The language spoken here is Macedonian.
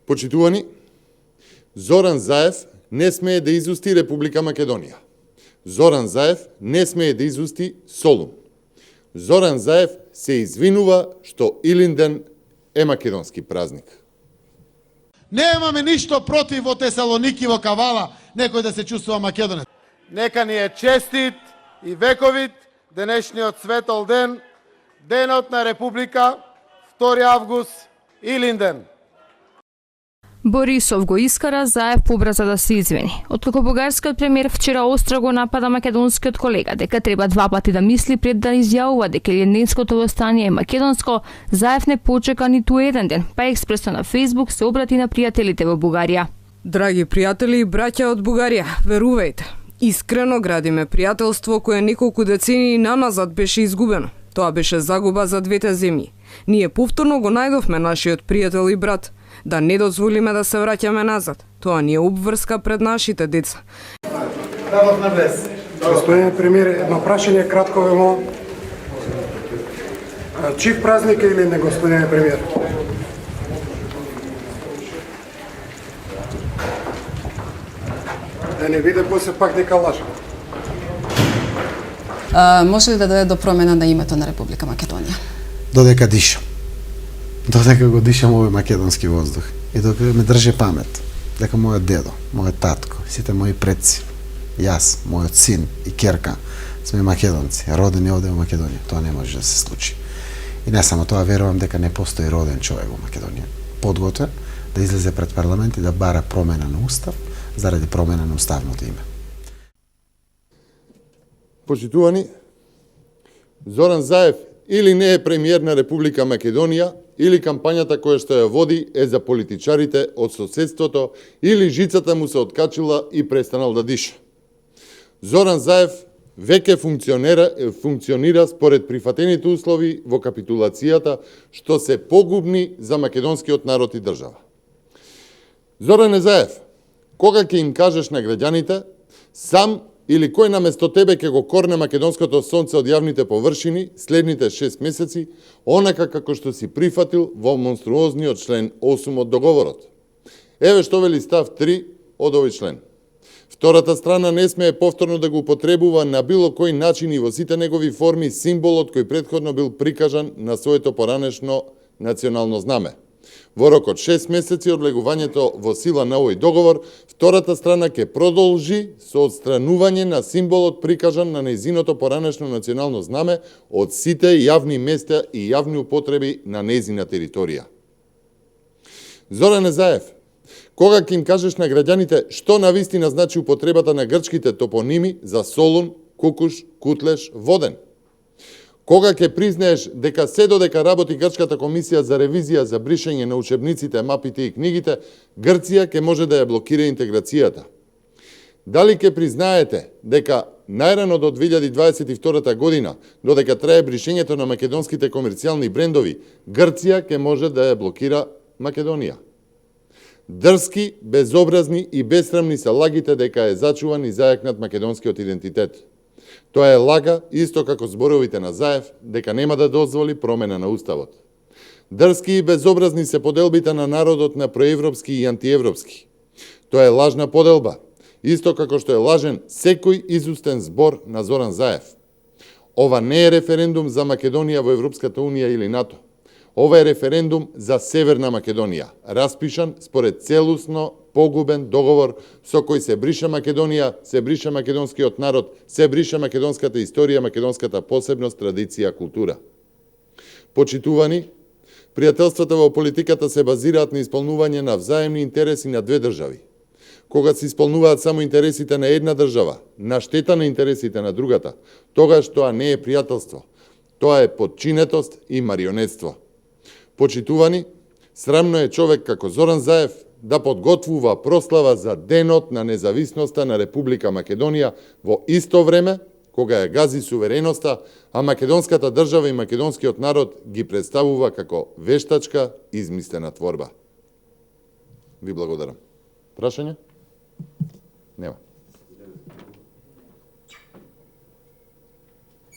Почитувани, Зоран Заев не смее да изусти Република Македонија. Зоран Заев не смее да изусти Солун. Зоран Заев се извинува што Илинден е македонски празник. Немаме ништо против во Тесалоники, во Кавала, некој да се чувствува македонец. Нека ни е честит и вековит денешниот светол ден, денот на Република, 2 август, Илинден. Борисов го искара Заев побрза да се извини. Откако бугарскиот премиер вчера остро го напада македонскиот колега дека треба 2 пати да мисли пред да изјавува дека илинденското восстание е македонско, Заев не почека ниту еден ден, па експресно на Фејсбук се обрати на пријателите во Бугарија. Драги пријатели и браќа од Бугарија, верувајте, искрено градиме пријателство кое неколку децении наназад беше изгубено. Тоа беше загуба за двете земји. Ние повторно го најдовме нашиот пријател и брат. Да не дозволиме да се враќаме назад. Тоа ни е обврска пред нашите деца. Дадов на влез. Господин премиер, едно прашање кратко ве молам. Чив празник е или не, господин премиер? Да не биде после пак дека лажа. Може ли да доведе до промена на името на Република Македонија? Додека дишам. Додека го дишам овој македонски воздух. И додека ме држи памет дека мојот дедо, мојот татко, сите мои предци, јас, мојот син и ќерка сме македонци, родени овде во Македонија. Тоа не може да се случи. И не само тоа, верувам дека не постои роден човек во Македонија подготвен да излезе пред парламент и да бара промена на устав заради промена на уставното име. Почитувани, Зоран Заев или не е премиер на Република Македонија, или кампањата која што ја води е за политичарите од соседството, или жицата му се откачила и престанал да диша. Зоран Заев веќе функционира според прифатените услови во капитулацијата, што се погубни за македонскиот народ и држава. Зоране Заев, кога ќе им кажеш на граѓаните, сам или кој наместо тебе ќе го корне македонското сонце од јавните површини следните 6 месеци, онака како што си прифатил во монструозниот член 8 од договорот. Еве што вели став 3 од овој член. Втората страна не смее повторно да го употребува на било кој начин и во сите негови форми символот кој претходно бил прикажан на своето поранешно национално знаме. Во рок од 6 месеци од влегувањето во сила на овој договор, втората страна ќе продолжи со отстранување на символот прикажан на нејзиното поранешно национално знаме од сите јавни места и јавни употреби на нејзина територија. Зоране Заев, кога ќе им кажеш на граѓаните што навистина значи употребата на грчките топоними за Солун, Кукуш, Кутлеш, Воден? Кога ќе признаеш дека се додека работи Грчката комисија за ревизија за бришење на учебниците, мапите и книгите, Грција ќе може да ја блокира интеграцијата? Дали ќе признаете дека најрано до 2022 година, додека трае бришењето на македонските комерцијални брендови, Грција ќе може да ја блокира Македонија? Дрски, безобразни и бесрамни се лагите дека е зачуван и зајакнат македонскиот идентитет. Тоа е лага, исто како зборовите на Заев, дека нема да дозволи промена на уставот. Дрски и безобразни се поделбите на народот на проевропски и антиевропски. Тоа е лажна поделба, исто како што е лажен секој изустен збор на Зоран Заев. Ова не е референдум за Македонија во Европската унија или НАТО. Ова е референдум за Северна Македонија, распишан според целусно погубен договор со кој се бриша Македонија, се бриша македонскиот народ, се бриша македонската историја, македонската посебност, традиција, култура. Почитувани, пријателствата во политиката се базираат на исполнување на взаемни интереси на две држави. Кога се исполнуваат само интересите на една држава, на штета на интересите на другата, тогаш тоа не е пријателство. Тоа е подчинетост и марионетство. Почитувани, срамно е човек како Зоран Заев да подготвува прослава за денот на независноста на Република Македонија во исто време кога ја гази сувереноста, а македонската држава и македонскиот народ ги представува како вештачка измислена творба. Ви благодарам. Прашање? Нема.